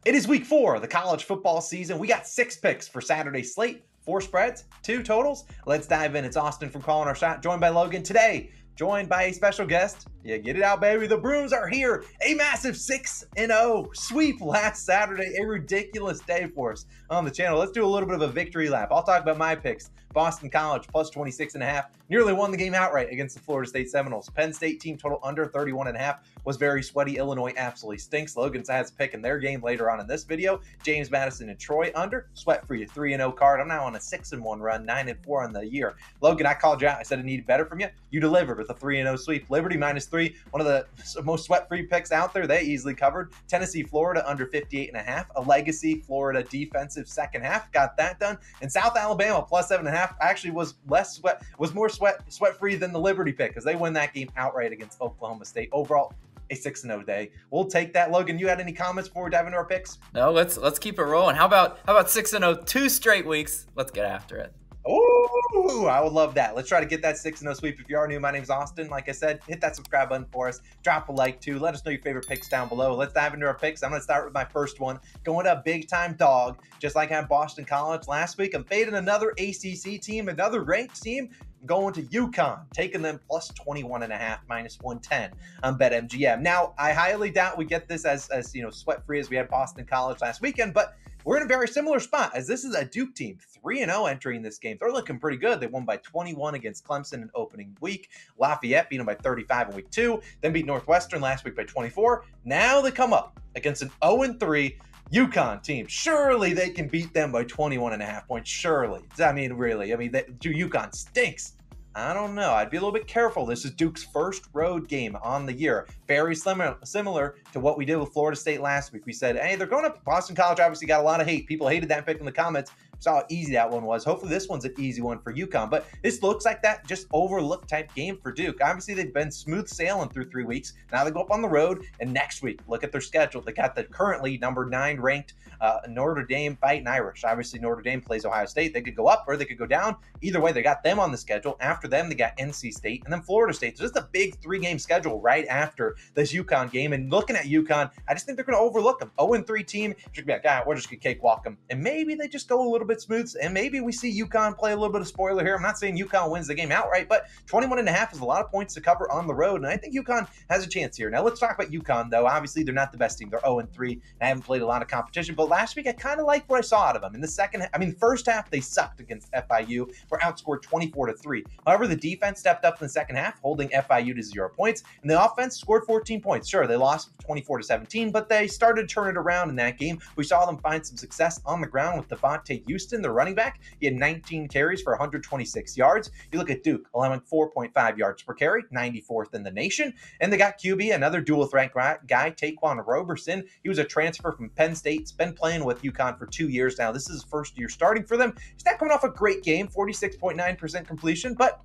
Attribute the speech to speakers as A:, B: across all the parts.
A: It is week 4 of the college football season. We got 6 picks for Saturday's slate, 4 spreads, 2 totals. Let's dive in. It's Austin from Calling Our Shot, joined by Logan today, joined by a special guest. Yeah, get it out, baby. The Brooms are here. A massive 6-0 sweep last Saturday. A ridiculous day for us on the channel. Let's do a little bit of a victory lap. I'll talk about my picks. Boston College plus 26.5. Nearly won the game outright against the Florida State Seminoles. Penn State team total under 31.5 was very sweaty. Illinois absolutely stinks. Logan has a pick in their game later on in this video. James Madison and Troy under. Sweat-free, a 3-0 card. I'm now on a 6-1 run, 9-4 on the year. Logan, I called you out. I said I needed better from you. You delivered with a 3-0 sweep. Liberty -3, one of the most sweat-free picks out there. They easily covered. Tennessee, Florida under 58.5. A legacy Florida defensive second half. Got that done. And South Alabama plus 7.5 actually was more sweat-free than the Liberty pick because they win that game outright against Oklahoma State. Overall, a 6-0 day. We'll take that. Logan, you had any comments before we dive into our picks?
B: No, let's keep it rolling. How about 6-0 2 straight weeks? Let's get after it.
A: Oh, I would love that. Let's try to get that 6-0 sweep. If you are new, my name's Austin. Like I said, hit that subscribe button for us. Drop a like too. Let us know your favorite picks down below. Let's dive into our picks. I'm going to start with my first one. Going to a big-time dog, just like I had Boston College last week. I'm fading another ACC team, another ranked team. I'm going to UConn, taking them plus 21.5, minus 110 on BetMGM. Now, I highly doubt we get this as sweat-free as we had Boston College last weekend, but we're in a very similar spot as this is a Duke team, 3-0 entering this game. They're looking pretty good. They won by 21 against Clemson in opening week. Lafayette beat them by 35 in week 2, then beat Northwestern last week by 24. Now they come up against an 0-3 UConn team. Surely they can beat them by 21.5 points. Surely. I mean, really. UConn stinks. I don't know. I'd be a little bit careful. This is Duke's first road game on the year. Very similar to what we did with Florida State last week. We said, hey, they're going up. Boston College obviously got a lot of hate. People hated that pick in the comments. Saw how easy that one was. Hopefully this one's an easy one for UConn. But this looks like that just overlooked type game for Duke. Obviously, they've been smooth sailing through 3 weeks. Now they go up on the road. And next week, look at their schedule. They got the currently number 9 ranked Notre Dame Fighting Irish. Obviously, Notre Dame plays Ohio State. They could go up or they could go down. Either way, they got them on the schedule. After them, they got NC State and then Florida State. So just a big 3-game schedule right after this UConn game. And looking at UConn, I just think they're going to overlook them. 0-3 team. Should be like, we're just going to cakewalk them. And maybe they just go a little bit smooth. And maybe we see UConn play a little bit of spoiler here. I'm not saying UConn wins the game outright, but 21.5 is a lot of points to cover on the road. And I think UConn has a chance here. Now let's talk about UConn, though. Obviously, they're not the best team. They're 0-3. And I haven't played a lot of competition. But last week, I kind of liked what I saw out of them. In the first half, they sucked against FIU. Were outscored 24-3. However, the defense stepped up in the second half, holding FIU to 0 points. And the offense scored 14 points. Sure, they lost 24-17, but they started to turn it around in that game. We saw them find some success on the ground with Devontae Houston, the running back. He had 19 carries for 126 yards. You look at Duke, allowing 4.5 yards per carry, 94th in the nation. And they got QB, another dual threat guy, Taquan Roberson. He was a transfer from Penn State. He's been playing with UConn for 2 years now. This is his first year starting for them. He's not coming off a great game, 46.9% completion, but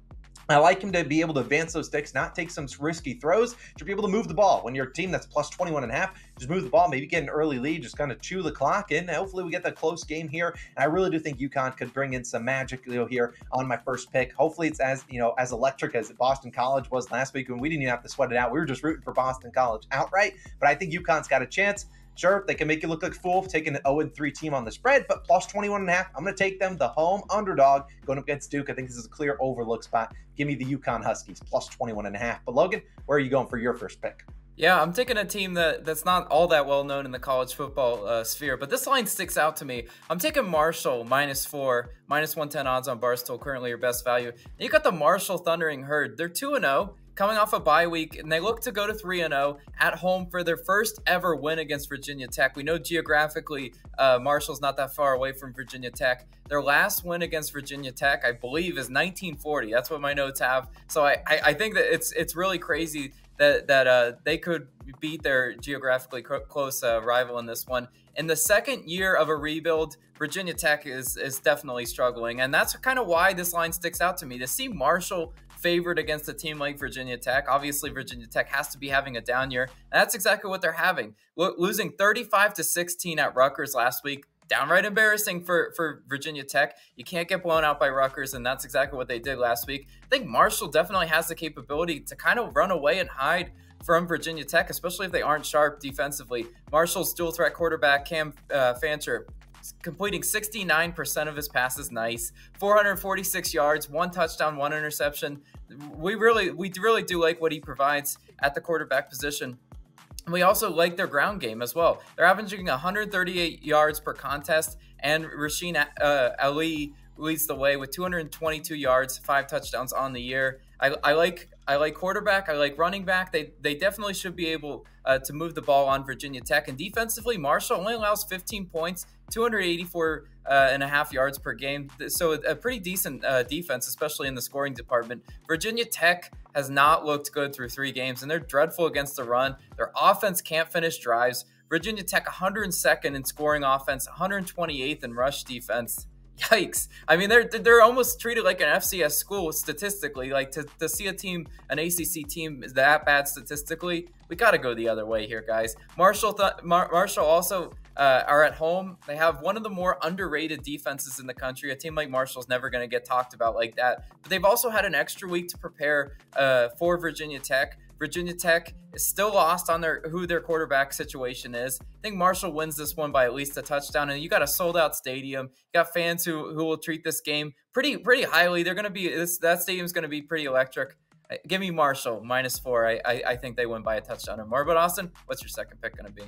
A: I like him to be able to advance those sticks, not take some risky throws, to be able to move the ball. When you're a team that's plus 21.5, just move the ball, maybe get an early lead, just kind of chew the clock in. Hopefully we get the close game here. And I really do think UConn could bring in some magic here on my first pick. Hopefully it's as electric as Boston College was last week when we didn't even have to sweat it out. We were just rooting for Boston College outright. But I think UConn's got a chance. Sure, they can make you look like a fool taking an 0-3 team on the spread, but plus 21.5, I'm going to take them, the home underdog, going up against Duke. I think this is a clear overlook spot. Give me the UConn Huskies, plus 21.5. But Logan, where are you going for your first pick?
B: Yeah, I'm taking a team that's not all that well known in the college football sphere, but this line sticks out to me. I'm taking Marshall -4, minus 110 odds on Barstool, currently your best value. And you got the Marshall Thundering Herd. They're 2-0. Coming off a bye week, and they look to go to 3-0 at home for their first ever win against Virginia Tech. We know geographically Marshall's not that far away from Virginia Tech. Their last win against Virginia Tech, I believe, is 1940. That's what my notes have. So I think that it's really crazy that they could beat their geographically close rival in this one. In the second year of a rebuild, Virginia Tech is definitely struggling, and that's kind of why this line sticks out to me. To see Marshall favored against a team like Virginia Tech, obviously Virginia Tech has to be having a down year, and that's exactly what they're having. Losing 35-16 at Rutgers last week, downright embarrassing for Virginia Tech. You can't get blown out by Rutgers, and that's exactly what they did last week. I think Marshall definitely has the capability to kind of run away and hide from Virginia Tech, especially if they aren't sharp defensively. Marshall's dual threat quarterback, Cam Fancher, completing 69% of his passes. Nice. 446 yards, 1 touchdown, 1 interception. We really do like what he provides at the quarterback position. And we also like their ground game as well. They're averaging 138 yards per contest, and Rasheen Ali leads the way with 222 yards, 5 touchdowns on the year. I like quarterback. I like running back. They definitely should be able to move the ball on Virginia Tech. And defensively, Marshall only allows 15 points, 284 and a half yards per game. So a pretty decent defense, especially in the scoring department. Virginia Tech has not looked good through 3 games, and they're dreadful against the run. Their offense can't finish drives. Virginia Tech 102nd in scoring offense, 128th in rush defense. Yikes. I mean, they're almost treated like an FCS school statistically. Like, to see a team, an ACC team, is that bad statistically, we got to go the other way here, guys. Marshall also are at home. They have one of the more underrated defenses in the country. A team like Marshall's never going to get talked about like that. But they've also had an extra week to prepare for Virginia Tech. Virginia Tech is still lost on who their quarterback situation is. I think Marshall wins this one by at least a touchdown, and you got a sold-out stadium. You got fans who will treat this game pretty highly. They're going to be that stadium's going to be pretty electric. Give me Marshall -4. I think they win by a touchdown or more. But Austin, what's your second pick going to be?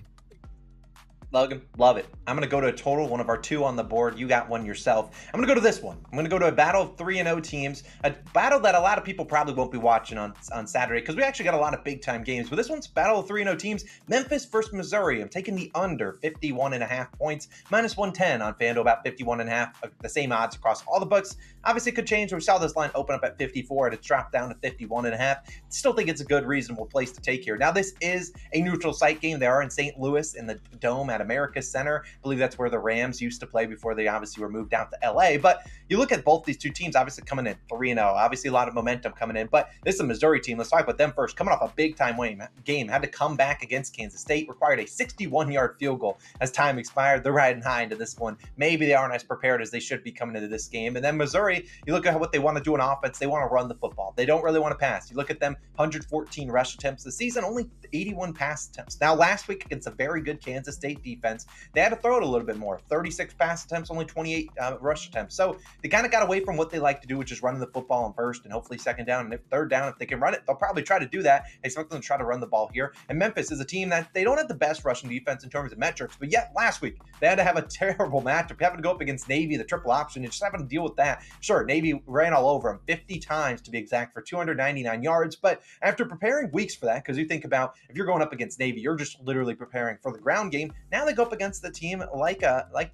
A: Logan, love it. I'm going to go to a total, one of our 2 on the board. You got one yourself. I'm going to go to this one. I'm going to go to a battle of 3-0 teams, a battle that a lot of people probably won't be watching on Saturday because we actually got a lot of big-time games. But this one's battle of 3-0 teams. Memphis versus Missouri. I'm taking the under 51.5 points, -110 on FanDuel, about 51.5, the same odds across all the books. Obviously, it could change. We saw this line open up at 54 and it's dropped down to 51.5. Still think it's a good, reasonable place to take here. Now, this is a neutral site game. They are in St. Louis in the Dome at America's Center. I believe that's where the Rams used to play before they obviously were moved out to LA. But you look at both these two teams, obviously coming in 3-0. Obviously, a lot of momentum coming in. But this is a Missouri team. Let's talk about them first. Coming off a big-time game, had to come back against Kansas State, required a 61-yard field goal as time expired. They're riding high into this one. Maybe they aren't as prepared as they should be coming into this game. And then Missouri, you look at what they want to do on offense. They want to run the football. They don't really want to pass. You look at them, 114 rush attempts this season, only 81 pass attempts. Now, last week against a very good Kansas State defense, they had to throw it a little bit more. 36 pass attempts, only 28 rush attempts. So they kind of got away from what they like to do, which is running the football on first and hopefully second down. And if third down, if they can run it, they'll probably try to do that. I expect them to try to run the ball here. And Memphis is a team that they don't have the best rushing defense in terms of metrics, but yet last week they had to have a terrible matchup, having to go up against Navy, the triple option, and just having to deal with that. Sure, Navy ran all over them 50 times to be exact for 299 yards, but after preparing weeks for that, because you think about if you're going up against Navy, you're just literally preparing for the ground game. Now they go up against the team like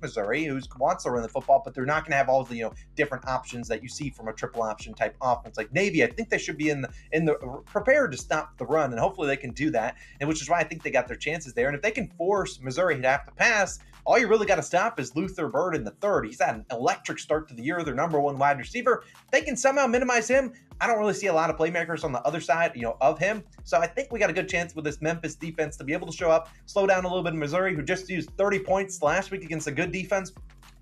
A: Missouri, who wants to run the football, but they're not going to have all the different options that you see from a triple option type offense like Navy. I think they should be in the prepared to stop the run, and hopefully they can do that, and which is why I think they got their chances there. And if they can force Missouri to have to pass, all you really got to stop is Luther Bird in the third. He's had an electric start to the year, their #1 wide receiver. If they can somehow minimize him, I don't really see a lot of playmakers on the other side, of him. So I think we got a good chance with this Memphis defense to be able to show up, slow down a little bit in Missouri, who just used 30 points last week against a good defense.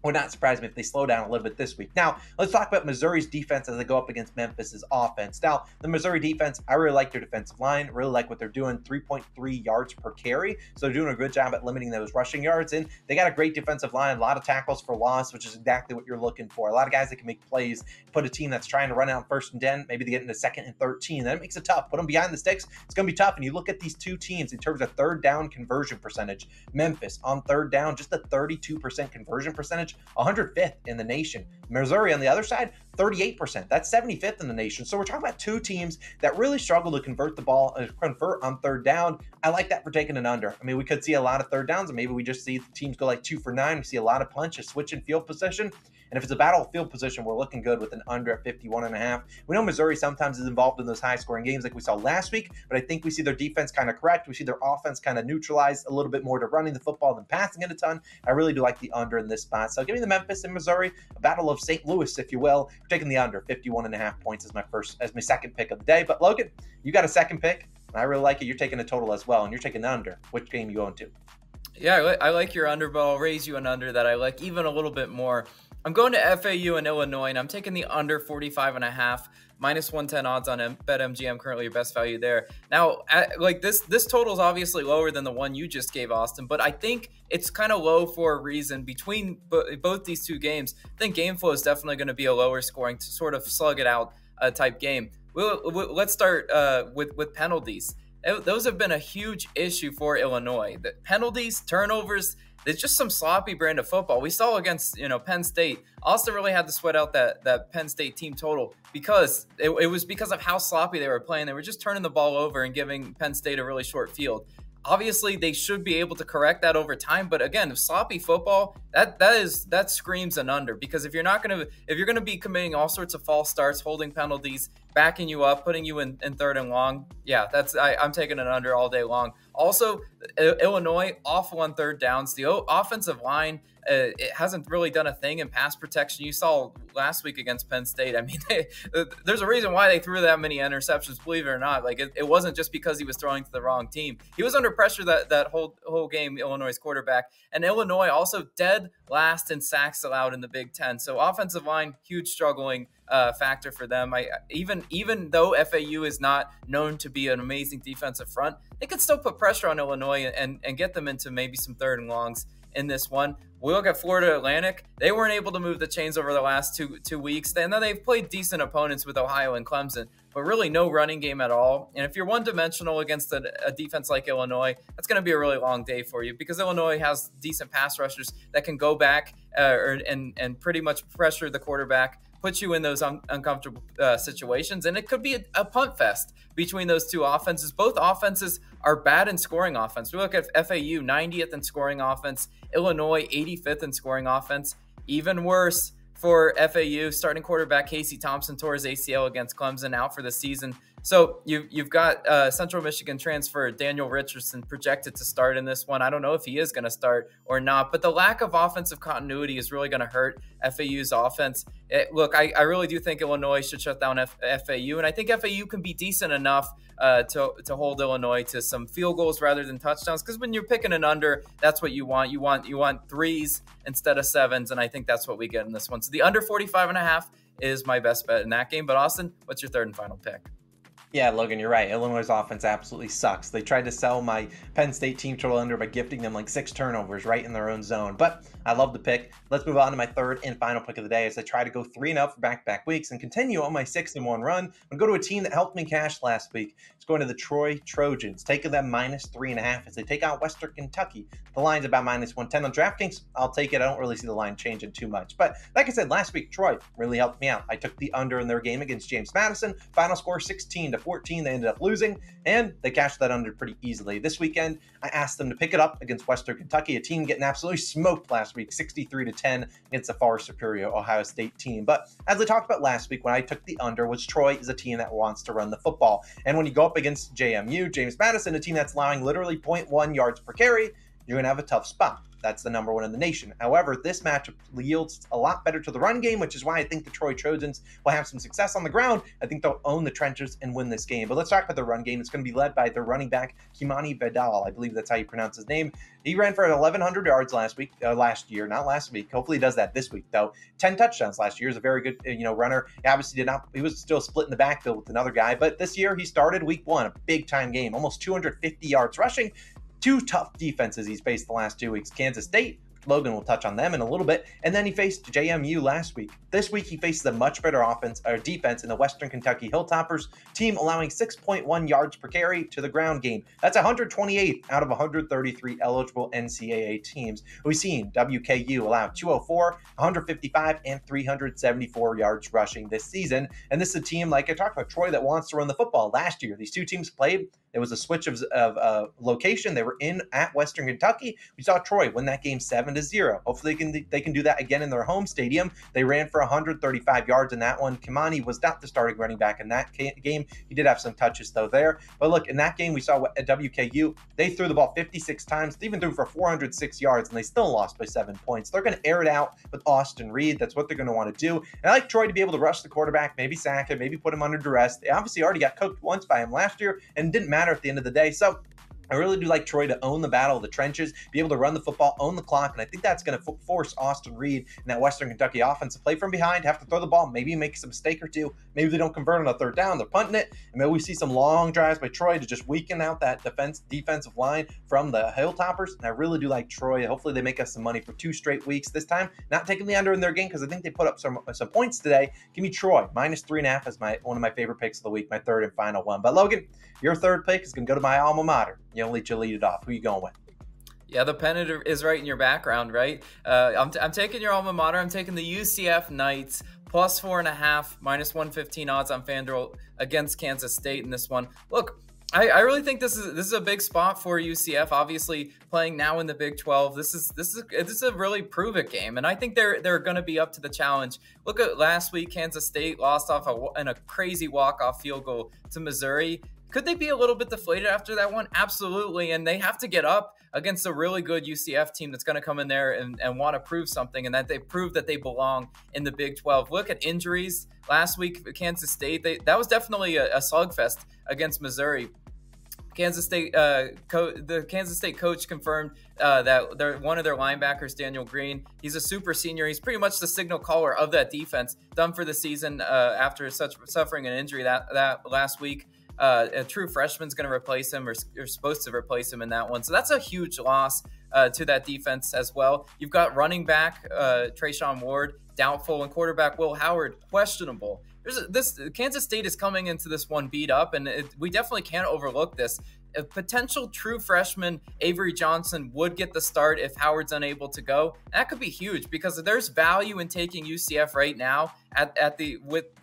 A: Would not surprise me if they slow down a little bit this week. Now, let's talk about Missouri's defense as they go up against Memphis's offense. Now, the Missouri defense, I really like their defensive line, really like what they're doing, 3.3 yards per carry. So they're doing a good job at limiting those rushing yards. And they got a great defensive line, a lot of tackles for loss, which is exactly what you're looking for. A lot of guys that can make plays, put a team that's trying to run out 1st and 10, maybe they get into 2nd and 13. That makes it tough. Put them behind the sticks. It's going to be tough. And you look at these two teams in terms of third down conversion percentage. Memphis on third down, just a 32% conversion percentage, 105th in the nation. Missouri on the other side, 38%. That's 75th in the nation. So we're talking about two teams that really struggle to convert the ball, convert on third down. I like that for taking an under. I mean, we could see a lot of third downs, and maybe we just see teams go like 2 for 9. We see a lot of punches, switching field position. And if it's a battle of field position, we're looking good with an under at 51.5. We know Missouri sometimes is involved in those high-scoring games like we saw last week, but I think we see their defense kind of correct. We see their offense kind of neutralized a little bit more to running the football than passing it a ton. I really do like the under in this spot. So give me the Memphis and Missouri, a battle of St. Louis, if you will. We're taking the under, 51.5 points as my second pick of the day. But Logan, you got a second pick. I really like it. You're taking a total as well, and you're taking the under. Which game are you going to?
B: Yeah, I like your under, but I'll raise you an under that I like even a little bit more. I'm going to FAU and Illinois, and I'm taking the under 45.5, minus 110 odds on BetMGM. Currently your best value there. Now, like this total is obviously lower than the one you just gave, Austin, but I think it's kind of low for a reason. Between both these two games, I think game flow is definitely going to be a lower scoring to sort of slug it out type game. Let's start with penalties. Those have been a huge issue for Illinois. The penalties, turnovers, it's just some sloppy brand of football. We saw against Penn State. Austin really had to sweat out that Penn State team total because it was because of how sloppy they were playing. They were just turning the ball over and giving Penn State a really short field. Obviously, they should be able to correct that over time, but again, sloppy football that screams an under, because if you're gonna be committing all sorts of false starts, holding penalties, backing you up, putting you in third and long, yeah, I'm taking an under all day long. Also, Illinois awful on third downs. The offensive line it hasn't really done a thing in pass protection. You saw last week against Penn State. I mean, there's a reason why they threw that many interceptions, believe it or not. Like it wasn't just because he was throwing to the wrong team. He was under pressure that whole game, Illinois' quarterback. And Illinois also dead last in sacks allowed in the Big Ten. So offensive line, huge struggling factor for them. Even though FAU is not known to be an amazing defensive front, they could still put pressure on Illinois and get them into maybe some third and longs in this one. We look at Florida Atlantic. They weren't able to move the chains over the last two weeks. And then they've played decent opponents with Ohio and Clemson, but really no running game at all. And if you're one-dimensional against a defense like Illinois, that's going to be a really long day for you, because Illinois has decent pass rushers that can go back and pretty much pressure the quarterback, put you in those uncomfortable situations. And it could be a punt fest between those two offenses. Both offenses are bad in scoring offense. We look at FAU, 90th in scoring offense, Illinois, 85th in scoring offense. Even worse for FAU, starting quarterback Casey Thompson tore his ACL against Clemson, out for the season. So you've got Central Michigan transfer Daniel Richardson projected to start in this one. I don't know if he is going to start or not, but the lack of offensive continuity is really going to hurt FAU's offense. Look, I really do think Illinois should shut down FAU, and I think FAU can be decent enough to hold Illinois to some field goals rather than touchdowns, because when you're picking an under, that's what you want. You want threes instead of sevens, and I think that's what we get in this one. So the under 45.5 is my best bet in that game. But Austin, what's your third and final pick?
A: Yeah, Logan, you're right. Illinois' offense absolutely sucks. They tried to sell my Penn State team total under by gifting them like 6 turnovers right in their own zone. But I love the pick. Let's move on to my third and final pick of the day as I try to go 3-0 for back-to-back weeks and continue on my 6-1 run. I'm going to go to a team that helped me cash last week. It's going to the Troy Trojans, taking them minus 3.5 as they take out Western Kentucky. The line's about minus 110 on DraftKings. I'll take it. I don't really see the line changing too much. But like I said, last week, Troy really helped me out. I took the under in their game against James Madison. Final score 16-14. They ended up losing, and they cashed that under pretty easily. This weekend, I asked them to pick it up against Western Kentucky, a team getting absolutely smoked last week, 63-10 against a far superior Ohio State team. But as I talked about last week when I took the under, was Troy is a team that wants to run the football. And when you go up against JMU, James Madison, a team that's allowing literally 0.1 yards per carry, you're going to have a tough spot. That's the number one in the nation. However, this matchup yields a lot better to the run game, which is why I think the Troy Trojans will have some success on the ground. I think they'll own the trenches and win this game. But let's talk about the run game. It's going to be led by their running back, Kimani Vidal. I believe that's how you pronounce his name. He ran for 1,100 yards last year, not last week. Hopefully he does that this week, though. 10 touchdowns last year. He's a very good, runner. He obviously he was still split in the backfield with another guy. But this year he started week 1, a big-time game, almost 250 yards rushing. 2 tough defenses he's faced the last 2 weeks. Kansas State, Logan will touch on them in a little bit, and then he faced JMU last week. This week he faces a much better defense in the Western Kentucky Hilltoppers, team allowing 6.1 yards per carry to the ground game. That's 128 out of 133 eligible NCAA teams. We've seen WKU allow 204, 155, and 374 yards rushing this season, and this is a team, like I talked about, Troy, that wants to run the football. Last year, these two teams played. There was a switch of location. They were at Western Kentucky. We saw Troy win that game 7-0. Hopefully they can do that again in their home stadium. They ran for 135 yards in that one. Kimani was not the starting running back in that game. He did have some touches, though, there. But look, in that game, we saw at WKU, they threw the ball 56 times. They even threw for 406 yards, and they still lost by 7 points. They're going to air it out with Austin Reed. That's what they're going to want to do. And I like Troy to be able to rush the quarterback, maybe sack him, maybe put him under duress. They obviously already got cooked once by him last year, and it didn't matter at the end of the day. So I really do like Troy to own the battle of the trenches, be able to run the football, own the clock, and I think that's going to force Austin Reed and that Western Kentucky offense to play from behind, have to throw the ball, maybe make a mistake or two. Maybe they don't convert on a third down, they're punting it, and maybe we see some long drives by Troy to just weaken out that defensive line from the Hilltoppers. And I really do like Troy. Hopefully they make us some money for 2 straight weeks this time. Not taking the under in their game because I think they put up some points today. Give me Troy, -3.5 as one of my favorite picks of the week, my third and final one. But Logan, your third pick is going to go to my alma mater. You'll let you lead it off. Who are you going with?
B: Yeah, the pennant is right in your background, right? I'm taking your alma mater. I'm taking the UCF Knights, +4.5, -115 odds on FanDuel against Kansas State in this one. Look, I really think this is a big spot for UCF. Obviously, playing now in the Big 12, this is a really prove-it game, and I think they're going to be up to the challenge. Look at last week, Kansas State lost in a crazy walk-off field goal to Missouri. Could they be a little bit deflated after that one? Absolutely, and they have to get up against a really good UCF team that's going to come in there and want to prove something, and that they prove that they belong in the Big 12. Look at injuries. Last week, Kansas State, that was definitely a slugfest against Missouri. Kansas State, the Kansas State coach confirmed that one of their linebackers, Daniel Green, he's a super senior. He's pretty much the signal caller of that defense, done for the season after suffering an injury that last week. A true freshman's going to replace him, or supposed to replace him in that one. So that's a huge loss to that defense as well. You've got running back Trayshawn Ward, doubtful, and quarterback Will Howard, questionable. This Kansas State is coming into this one beat up, and we definitely can't overlook this. A potential true freshman, Avery Johnson, would get the start if Howard's unable to go. That could be huge because there's value in taking UCF right now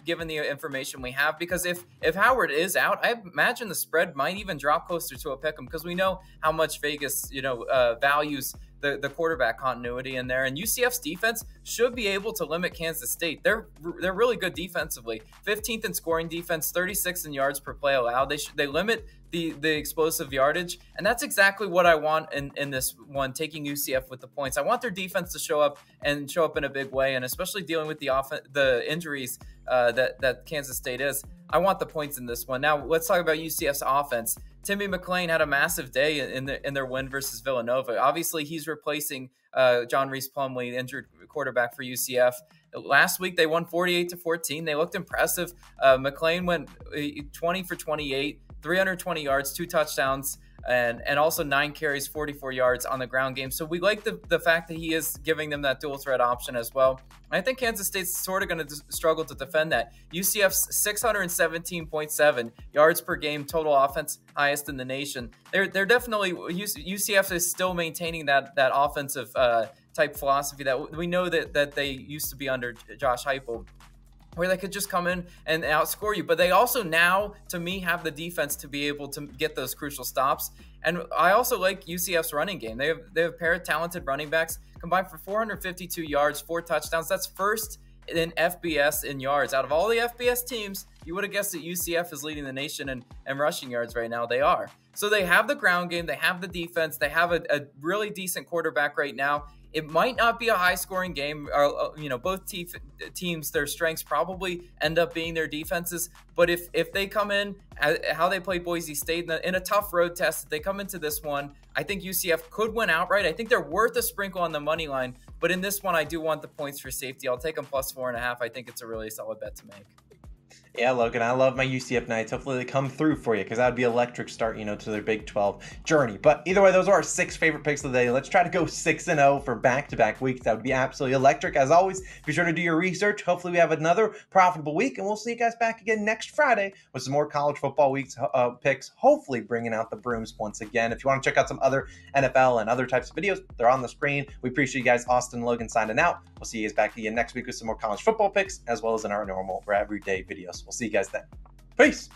B: given the information we have. Because if Howard is out, I imagine the spread might even drop closer to a pick'em because we know how much Vegas values the quarterback continuity in there, and UCF's defense should be able to limit Kansas State. They're really good defensively. 15th in scoring defense, 36th in yards per play allowed. They limit the explosive yardage, and that's exactly what I want in this one, taking UCF with the points. I want their defense to show up in a big way, and especially dealing with the injuries that Kansas State is. I want the points in this one. Now let's talk about UCF's offense. Timmy McClain had a massive day in their win versus Villanova. Obviously, he's replacing John Reese Plumlee, the injured quarterback for UCF. Last week, they won 48-14. They looked impressive. McClain went 20 for 28, 320 yards, 2 touchdowns, and also 9 carries, 44 yards on the ground game. So we like the fact that he is giving them that dual threat option as well. I think Kansas State's sort of going to struggle to defend that. UCF's 617.7 yards per game total offense, highest in the nation. They're definitely, UCF is still maintaining that offensive type philosophy that we know that they used to be under Josh Heupel, where they could just come in and outscore you. But they also now, to me, have the defense to be able to get those crucial stops. And I also like UCF's running game. They have a pair of talented running backs, combined for 452 yards, 4 touchdowns. That's first in FBS in yards. Out of all the FBS teams, you would have guessed that UCF is leading the nation in rushing yards right now. They are. So they have the ground game. They have the defense. They have a really decent quarterback right now. It might not be a high-scoring game. Both teams, their strengths probably end up being their defenses. But if they come in, how they play Boise State in a tough road test, if they come into this one, I think UCF could win outright. I think they're worth a sprinkle on the money line. But in this one, I do want the points for safety. I'll take them +4.5. I think it's a really solid bet to make.
A: Yeah, Logan, I love my UCF Knights. Hopefully they come through for you because that would be an electric start, to their Big 12 journey. But either way, those are our 6 favorite picks of the day. Let's try to go 6-0 for back-to-back weeks. That would be absolutely electric. As always, be sure to do your research. Hopefully we have another profitable week, and we'll see you guys back again next Friday with some more college football weeks picks, hopefully bringing out the brooms once again. If you want to check out some other NFL and other types of videos, they're on the screen. We appreciate you guys. Austin and Logan signing out. We'll see you guys back again next week with some more college football picks, as well as in our normal or everyday videos. We'll see you guys then. Peace.